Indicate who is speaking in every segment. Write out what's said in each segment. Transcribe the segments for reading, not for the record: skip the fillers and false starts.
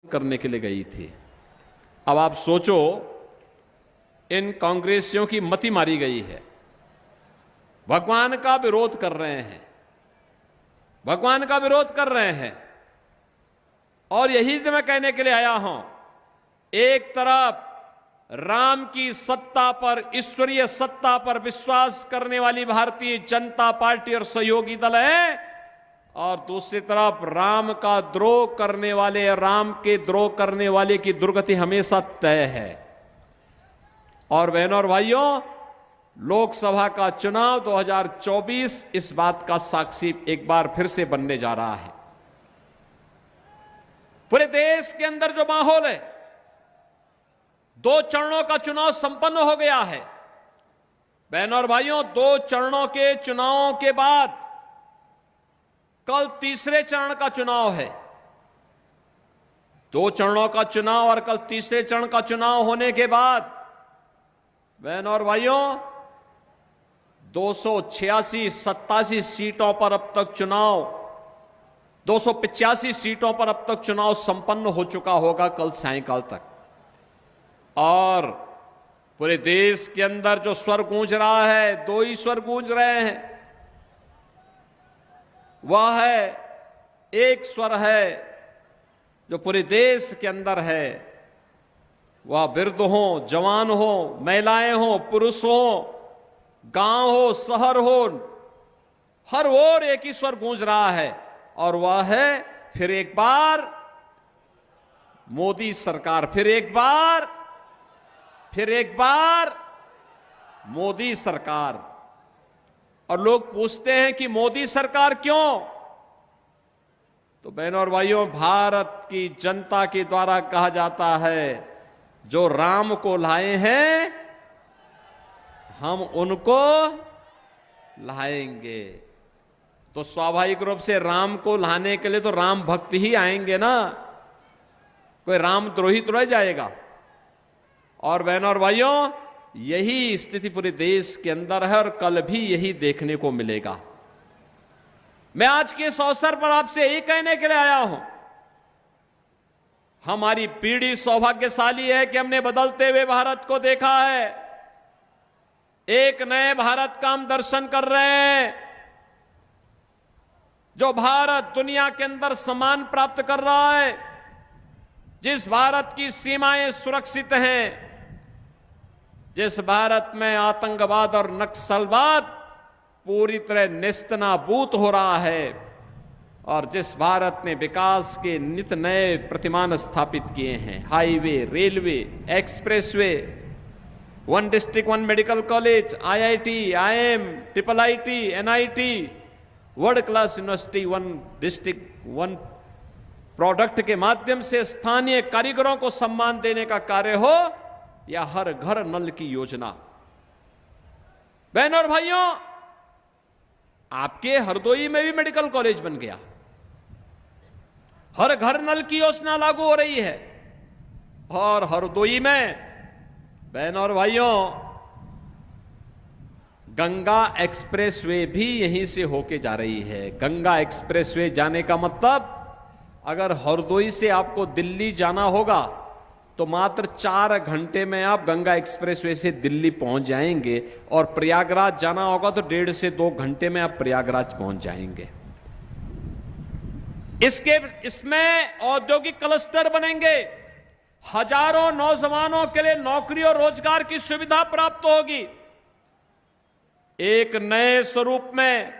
Speaker 1: करने के लिए गई थी। अब आप सोचो, इन कांग्रेसियों की मति मारी गई है, भगवान का विरोध कर रहे हैं, भगवान का विरोध कर रहे हैं। और यही तो मैं कहने के लिए आया हूं, एक तरफ राम की सत्ता पर, ईश्वरीय सत्ता पर विश्वास करने वाली भारतीय जनता पार्टी और सहयोगी दल है, और दूसरी तरफ राम का द्रोह करने वाले, राम के द्रोह करने वाले की दुर्गति हमेशा तय है। और बहनों और भाइयों, लोकसभा का चुनाव 2024 इस बात का साक्षी एक बार फिर से बनने जा रहा है। पूरे देश के अंदर जो माहौल है, 2 चरणों का चुनाव संपन्न हो गया है। बहनों और भाइयों, 2 चरणों के चुनावों के बाद कल तीसरे चरण का चुनाव है। 2 चरणों का चुनाव और कल तीसरे चरण का चुनाव होने के बाद बहनों और भाइयों, 286-87 सीटों पर अब तक चुनाव, 285 सीटों पर अब तक चुनाव संपन्न हो चुका होगा कल सायंकाल तक। और पूरे देश के अंदर जो स्वर गूंज रहा है, 2 ही स्वर गूंज रहे हैं। वह है, एक स्वर है जो पूरे देश के अंदर है, वह वृद्ध हो, जवान हो, महिलाएं हो, पुरुष हो, गांव हो, शहर हो, हर ओर एक ही स्वर गूंज रहा है, और वह है फिर एक बार मोदी सरकार, फिर एक बार मोदी सरकार। और लोग पूछते हैं कि मोदी सरकार क्यों? तो बहनों और भाइयों, भारत की जनता के द्वारा कहा जाता है, जो राम को लाए हैं हम उनको लाएंगे। तो स्वाभाविक रूप से राम को लाने के लिए तो राम भक्त ही आएंगे ना, कोई रामद्रोही तो रह जाएगा। और बहनों और भाइयों, यही स्थिति पूरे देश के अंदर है और कल भी यही देखने को मिलेगा। मैं आज के इस अवसर पर आपसे यही कहने के लिए आया हूं, हमारी पीढ़ी सौभाग्यशाली है कि हमने बदलते हुए भारत को देखा है। एक नए भारत का हम दर्शन कर रहे हैं, जो भारत दुनिया के अंदर सम्मान प्राप्त कर रहा है, जिस भारत की सीमाएं सुरक्षित हैं, जिस भारत में आतंकवाद और नक्सलवाद पूरी तरह नेस्तनाबूद हो रहा है, और जिस भारत ने विकास के नित नए प्रतिमान स्थापित किए हैं, highway, railway, expressway, 1 district 1 medical college, IIT, IIM, IIIT, NIT, world class university, 1 district 1 product के माध्यम से स्थानीय कारीगरों को सम्मान देने का कार्य हो, या हर घर नल की योजना। बहनों और भाइयों, आपके हरदोई में भी मेडिकल कॉलेज बन गया, हर घर नल की योजना लागू हो रही है। और हरदोई में बहनों और भाइयों, गंगा एक्सप्रेसवे भी यहीं से होके जा रही है। गंगा एक्सप्रेसवे जाने का मतलब, अगर हरदोई से आपको दिल्ली जाना होगा तो मात्र 4 घंटे में आप गंगा एक्सप्रेसवे से दिल्ली पहुंच जाएंगे, और प्रयागराज जाना होगा तो 1.5 से 2 घंटे में आप प्रयागराज पहुंच जाएंगे। इसमें औद्योगिक क्लस्टर बनेंगे, हजारों नौजवानों के लिए नौकरी और रोजगार की सुविधा प्राप्त होगी। एक नए स्वरूप में,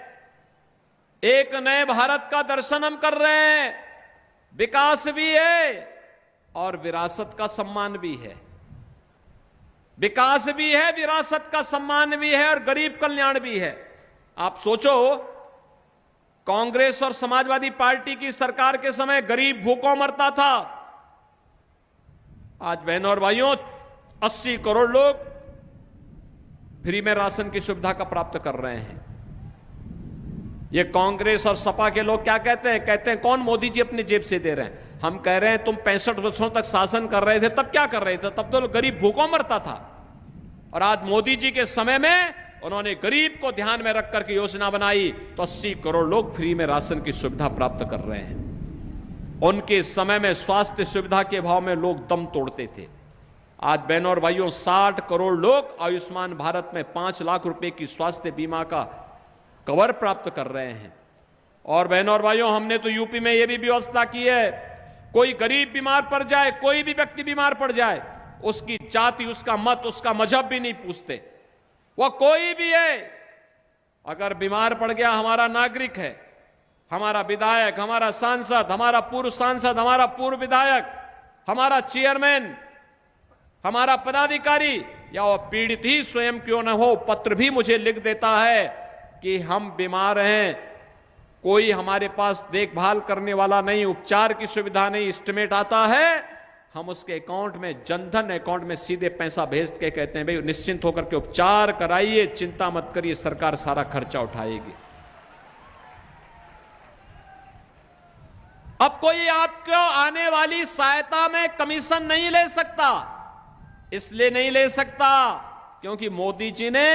Speaker 1: एक नए भारत का दर्शन हम कर रहे हैं। विकास भी है और विरासत का सम्मान भी है। विकास भी है, विरासत का सम्मान भी है, और गरीब कल्याण भी है। आप सोचो, कांग्रेस और समाजवादी पार्टी की सरकार के समय गरीब भूखों मरता था। आज बहनों और भाइयों, 80 करोड़ लोग फ्री में राशन की सुविधा का प्राप्त कर रहे हैं। ये कांग्रेस और सपा के लोग क्या कहते हैं? कहते हैं कौन मोदी जी अपनी जेब से दे रहे हैं। हम कह रहे हैं तुम 65 वर्षों तक शासन कर रहे थे, तब क्या कर रहे थे? तब तो गरीब भूखों मरता था। और आज मोदी जी के समय में उन्होंने गरीब को ध्यान में रख करके योजना बनाई, तो 80 करोड़ लोग फ्री में राशन की सुविधा प्राप्त कर रहे हैं। उनके समय में स्वास्थ्य सुविधा के अभाव में लोग दम तोड़ते थे। आज बहनों और भाइयों 60 करोड़ लोग आयुष्मान भारत में 5 लाख रुपए की स्वास्थ्य बीमा का कवर प्राप्त कर रहे हैं। और बहनों और भाइयों, हमने तो यूपी में यह भी व्यवस्था की है, कोई गरीब बीमार पड़ जाए, कोई भी व्यक्ति बीमार पड़ जाए, उसकी जाति, उसका मत, उसका मजहब भी नहीं पूछते, वह कोई भी है, अगर बीमार पड़ गया, हमारा नागरिक है, हमारा विधायक, हमारा सांसद, हमारा पूर्व सांसद, हमारा पूर्व विधायक, हमारा चेयरमैन, हमारा पदाधिकारी या वह पीड़ित ही स्वयं क्यों न हो, पत्र भी मुझे लिख देता है कि हम बीमार हैं, कोई हमारे पास देखभाल करने वाला नहीं, उपचार की सुविधा नहीं, एस्टिमेट आता है, हम उसके अकाउंट में, जनधन अकाउंट में सीधे पैसा भेज के कहते हैं भाई निश्चिंत होकर के उपचार कराइए, चिंता मत करिए, सरकार सारा खर्चा उठाएगी। अब कोई आपको आने वाली सहायता में कमीशन नहीं ले सकता, इसलिए नहीं ले सकता क्योंकि मोदी जी ने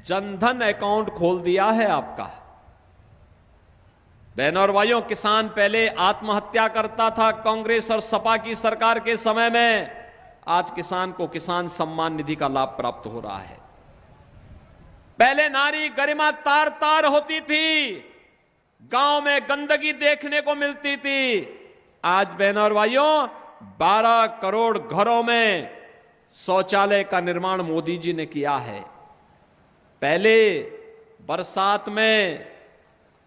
Speaker 1: जनधन अकाउंट खोल दिया है आपका। बहनों और भाइयों, किसान पहले आत्महत्या करता था कांग्रेस और सपा की सरकार के समय में, आज किसान को किसान सम्मान निधि का लाभ प्राप्त हो रहा है। पहले नारी गरिमा तार तार होती थी, गांव में गंदगी देखने को मिलती थी, आज बहनों और भाइयों 12 करोड़ घरों में शौचालय का निर्माण मोदी जी ने किया है। पहले बरसात में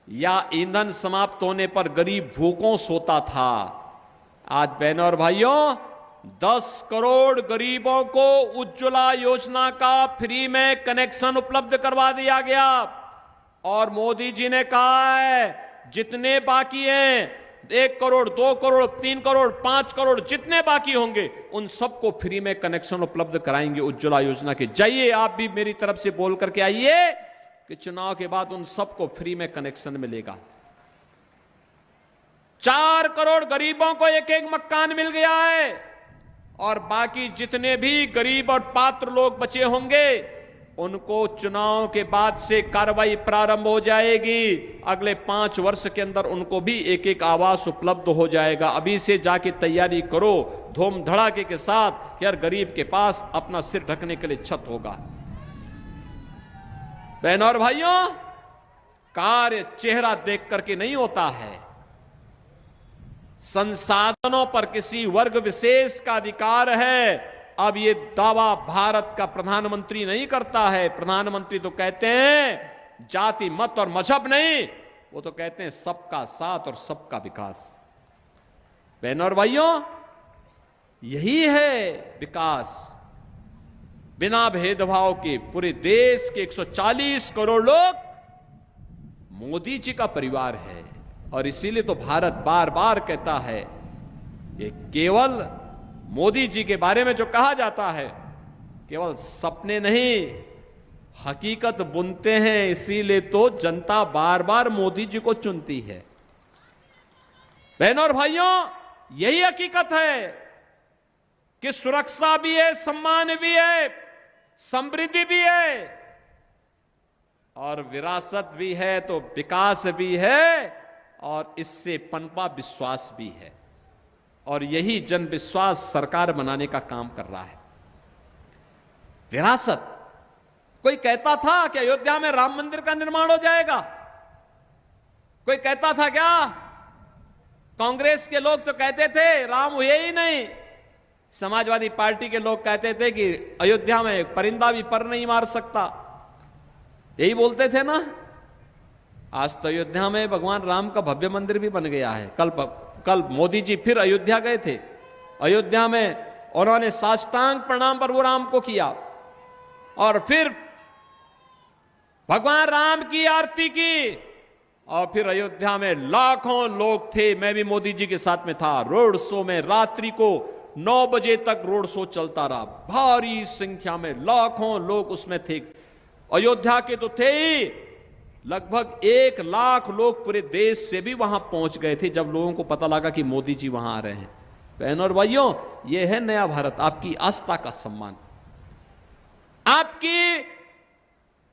Speaker 1: या ईंधन समाप्त होने पर गरीब भूखों सोता था, आज बहनों और भाइयों 10 करोड़ गरीबों को उज्ज्वला योजना का फ्री में कनेक्शन उपलब्ध करवा दिया गया। और मोदी जी ने कहा है जितने बाकी हैं, 1 करोड़, 2 करोड़, 3 करोड़, 5 करोड़, जितने बाकी होंगे उन सबको फ्री में कनेक्शन उपलब्ध कराएंगे उज्ज्वला योजना के। जाइए आप भी मेरी तरफ से बोल करके आइए कि चुनाव के बाद उन सबको फ्री में कनेक्शन मिलेगा। 4 करोड़ गरीबों को एक एक मकान मिल गया है, और बाकी जितने भी गरीब और पात्र लोग बचे होंगे उनको चुनाव के बाद से कार्रवाई प्रारंभ हो जाएगी। अगले 5 वर्ष के अंदर उनको भी एक एक आवास उपलब्ध हो जाएगा। अभी से जाके तैयारी करो धूम धड़ाके के साथ कि हर गरीब के पास अपना सिर ढकने के लिए छत होगा। बहनों और भाइयों, कार्य चेहरा देख करके नहीं होता है, संसाधनों पर किसी वर्ग विशेष का अधिकार है। अब ये दावा भारत का प्रधानमंत्री नहीं करता है। प्रधानमंत्री तो कहते हैं जाति, मत और मजहब नहीं, वो तो कहते हैं सबका साथ और सबका विकास। बहनों और भाइयों, यही है विकास, बिना भेदभाव के पूरे देश के 140 करोड़ लोग मोदी जी का परिवार है। और इसीलिए तो भारत बार बार कहता है ये केवल मोदी जी के बारे में जो कहा जाता है केवल सपने नहीं, हकीकत बुनते हैं। इसीलिए तो जनता बार बार मोदी जी को चुनती है। बहनों और भाइयों, यही हकीकत है कि सुरक्षा भी है, सम्मान भी है, समृद्धि भी है और विरासत भी है, तो विकास भी है और इससे पनपा विश्वास भी है। और यही जन विश्वास सरकार बनाने का काम कर रहा है। विरासत, कोई कहता था कि अयोध्या में राम मंदिर का निर्माण हो जाएगा? कोई कहता था क्या? कांग्रेस के लोग तो कहते थे राम हुए ही नहीं। समाजवादी पार्टी के लोग कहते थे कि अयोध्या में परिंदा भी पर नहीं मार सकता, यही बोलते थे ना। आज तो अयोध्या में भगवान राम का भव्य मंदिर भी बन गया है। कल मोदी जी फिर अयोध्या गए थे। अयोध्या में उन्होंने साष्टांग प्रणाम प्रभु राम को किया और फिर भगवान राम की आरती की और फिर अयोध्या में लाखों लोग थे। मैं भी मोदी जी के साथ में था। रोड शो में रात्रि को 9 बजे तक रोड शो चलता रहा। भारी संख्या में लाखों लोग उसमें थे। अयोध्या के तो थे ही, लगभग 1 लाख लोग पूरे देश से भी वहां पहुंच गए थे जब लोगों को पता लगा कि मोदी जी वहां आ रहे हैं। बहनों और भाइयों, यह है नया भारत, आपकी आस्था का सम्मान। आपकी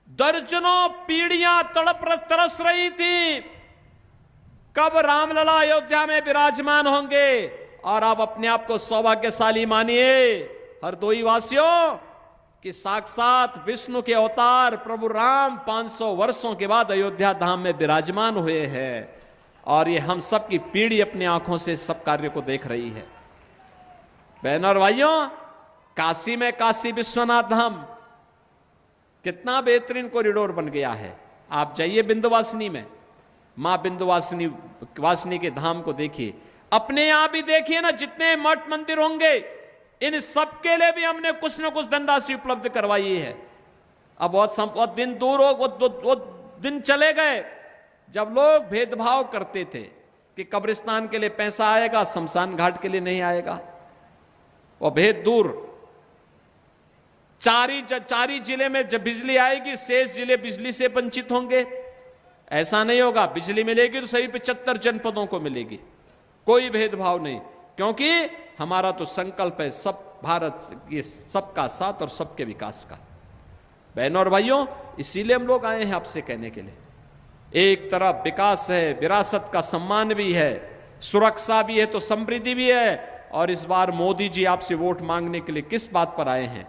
Speaker 1: दर्जनों पीढ़ियां तड़प तरस रही थी कब रामलला अयोध्या में विराजमान होंगे। और आप अपने आप को सौभाग्यशाली मानिए हरदोई वासियों कि साक्षात विष्णु के अवतार प्रभु राम 500 वर्षों के बाद अयोध्या धाम में विराजमान हुए हैं और ये हम सब की पीढ़ी अपनी आंखों से सब कार्य को देख रही है। बहनों और भाइयों, काशी में काशी विश्वनाथ धाम कितना बेहतरीन कॉरिडोर बन गया है। आप जाइए विंध्यवासिनी में, मां विंध्यवासिनी के धाम को देखिए, अपने यहां भी देखिए ना, जितने मठ मंदिर होंगे इन सबके लिए भी हमने कुछ न कुछ धनराशि उपलब्ध करवाई है। अब बहुत दिन दूर हो, वो दिन चले गए जब लोग भेदभाव करते थे कि कब्रिस्तान के लिए पैसा आएगा, शमशान घाट के लिए नहीं आएगा। वो भेद दूर। चारी जिले में जब बिजली आएगी शेष जिले बिजली से वंचित होंगे, ऐसा नहीं होगा। बिजली मिलेगी तो सही 75 जनपदों को मिलेगी, कोई भेदभाव नहीं, क्योंकि हमारा तो संकल्प है सब भारत ये सबका साथ और सबके विकास का। बहनों और भाइयों, इसीलिए हम लोग आए हैं आपसे कहने के लिए, एक तरफ विकास है, विरासत का सम्मान भी है, सुरक्षा भी है तो समृद्धि भी है। और इस बार मोदी जी आपसे वोट मांगने के लिए किस बात पर आए हैं?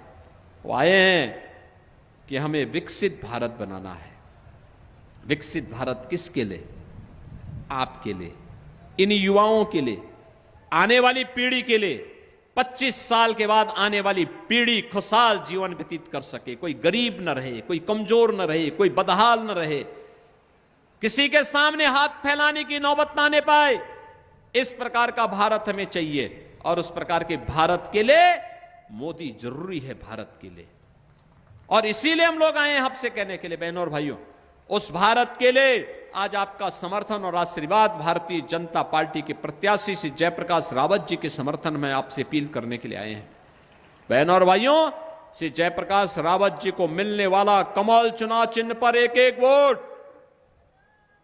Speaker 1: वो आए हैं कि हमें विकसित भारत बनाना है। विकसित भारत किसके लिए? आपके लिए, इन युवाओं के लिए, आने वाली पीढ़ी के लिए। 25 साल के बाद आने वाली पीढ़ी खुशहाल जीवन व्यतीत कर सके, कोई गरीब न रहे, कोई कमजोर न रहे, कोई बदहाल न रहे, किसी के सामने हाथ फैलाने की नौबत ना आने पाए। इस प्रकार का भारत हमें चाहिए और उस प्रकार के भारत के लिए मोदी जरूरी है, भारत के लिए। और इसीलिए हम लोग आए हैं आपसे कहने के लिए बहनों और भाइयों, उस भारत के लिए आज आपका समर्थन और आशीर्वाद भारतीय जनता पार्टी के प्रत्याशी श्री जयप्रकाश रावत जी के समर्थन में आपसे अपील करने के लिए आए हैं। बहनों और भाइयों, श्री जयप्रकाश रावत जी को मिलने वाला कमल चुनाव चिन्ह पर एक एक वोट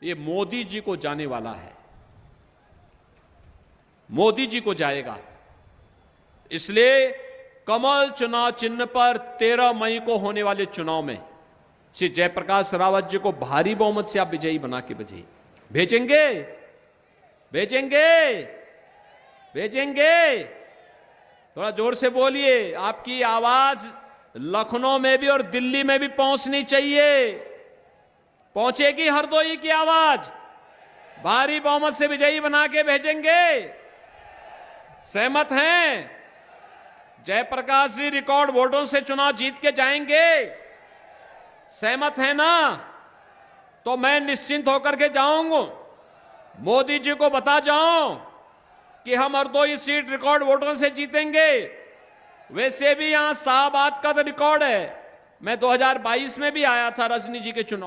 Speaker 1: ये मोदी जी को जाने वाला है, मोदी जी को जाएगा। इसलिए कमल चुनाव चिन्ह पर 13 मई को होने वाले चुनाव में श्री जयप्रकाश रावत जी को भारी बहुमत से आप विजयी बना के भेजेंगे। थोड़ा जोर से बोलिए, आपकी आवाज लखनऊ में भी और दिल्ली में भी पहुंचनी चाहिए। पहुंचेगी हरदोई की आवाज, भारी बहुमत से विजयी बना के भेजेंगे। सहमत हैं? जयप्रकाश जी रिकॉर्ड वोटों से चुनाव जीत के जाएंगे। सहमत है ना? तो मैं निश्चिंत होकर के जाऊंगा, मोदी जी को बता जाऊं कि हम हरदोई सीट रिकॉर्ड वोटों से जीतेंगे। वैसे भी यहां शाहबाद का तो रिकॉर्ड है, मैं 2022 में भी आया था रजनी जी के चुनाव।